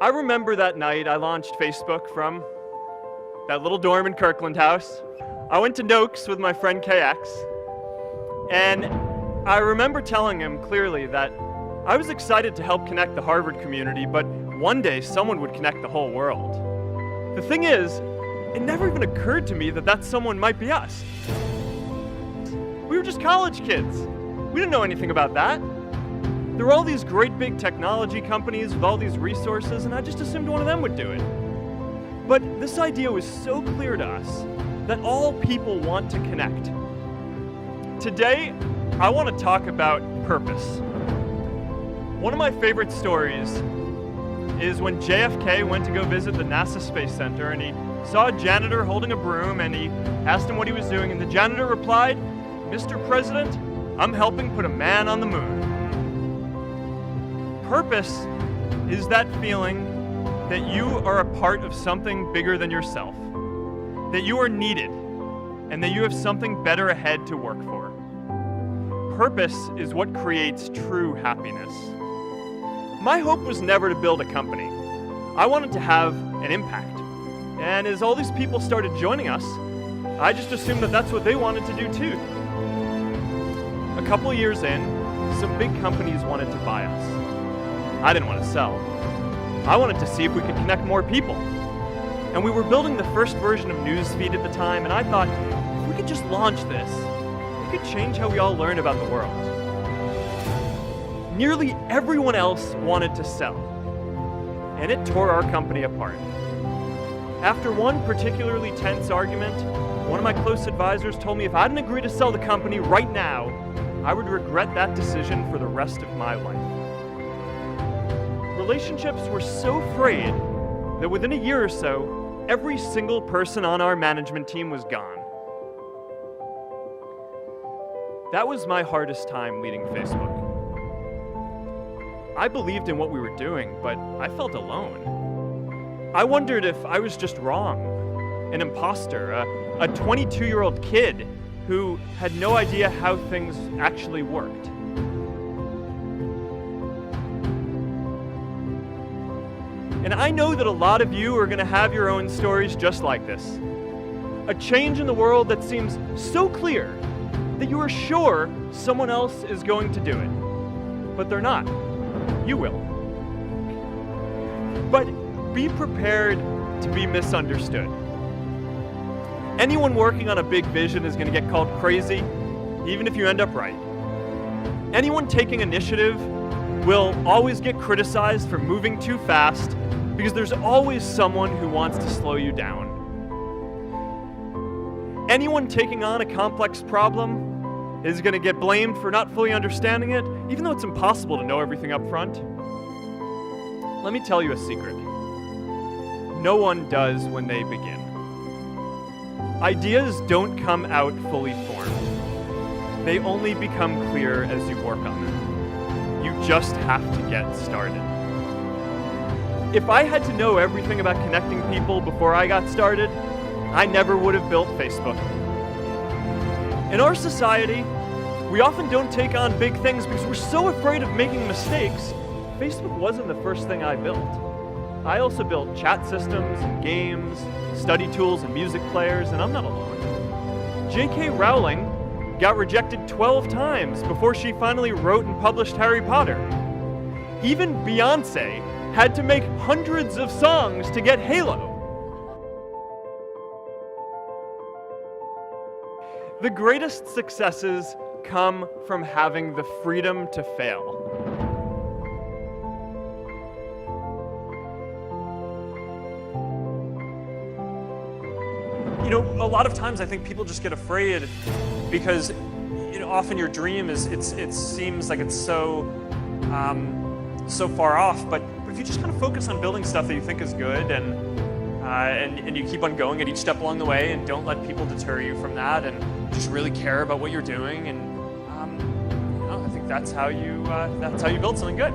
I remember that night I launched Facebook from that little dorm in Kirkland House. I went to Noakes with my friend KX, and I remember telling him clearly that I was excited to help connect the Harvard community, but one day someone would connect the whole world. The thing is, it never even occurred to me that that someone might be us. We were just college kids. We didn't know anything about that. There were all these great big technology companies with all these resources, and I just assumed one of them would do it. But this idea was so clear to us that all people want to connect. Today, I want to talk about purpose. One of my favorite stories is when JFK went to go visit the NASA Space Center, and he saw a janitor holding a broom, and he asked him what he was doing, and the janitor replied, "Mr. President, I'm helping put a man on the moon." Purpose is that feeling that you are a part of something bigger than yourself, that you are needed, and that you have something better ahead to work for. Purpose is what creates true happiness. My hope was never to build a company. I wanted to have an impact. And as all these people started joining us, I just assumed that that's what they wanted to do too. A couple of years in, some big companies wanted to buy us. I didn't want to sell. I wanted to see if we could connect more people. And we were building the first version of Newsfeed at the time, and I thought, if we could just launch this, it could change how we all learn about the world. Nearly everyone else wanted to sell, and it tore our company apart. After one particularly tense argument, one of my close advisors told me if I didn't agree to sell the company right now, I would regret that decision for the rest of my life. Relationships were so frayed that within a year or so, every single person on our management team was gone. That was my hardest time leading Facebook. I believed in what we were doing, but I felt alone. I wondered if I was just wrong, an imposter, a 22-year-old kid who had no idea how things actually worked. And I know that a lot of you are going to have your own stories just like this. A change in the world that seems so clear that you are sure someone else is going to do it. But they're not. You will. But be prepared to be misunderstood. Anyone working on a big vision is going to get called crazy, even if you end up right. Anyone taking initiative will always get criticized for moving too fast, because there's always someone who wants to slow you down. Anyone taking on a complex problem is going to get blamed for not fully understanding it, even though it's impossible to know everything up front. Let me tell you a secret. No one does when they begin. Ideas don't come out fully formed. They only become clear as you work on them. You just have to get started. If I had to know everything about connecting people before I got started, I never would have built Facebook. In our society, we often don't take on big things because we're so afraid of making mistakes. Facebook wasn't the first thing I built. I also built chat systems and games, study tools and music players, and I'm not alone. J.K. Rowling got rejected 12 times before she finally wrote and published Harry Potter. Even Beyoncé had to make hundreds of songs to get Halo. The greatest successes come from having the freedom to fail. You know, a lot of times I think people just get afraid because, you know, often your dream is, it seems like it's so far off, but if you just kind of focus on building stuff that you think is good and you keep on going at each step along the way and don't let people deter you from that and just really care about what you're doing, and you know, I think that's how you build something good.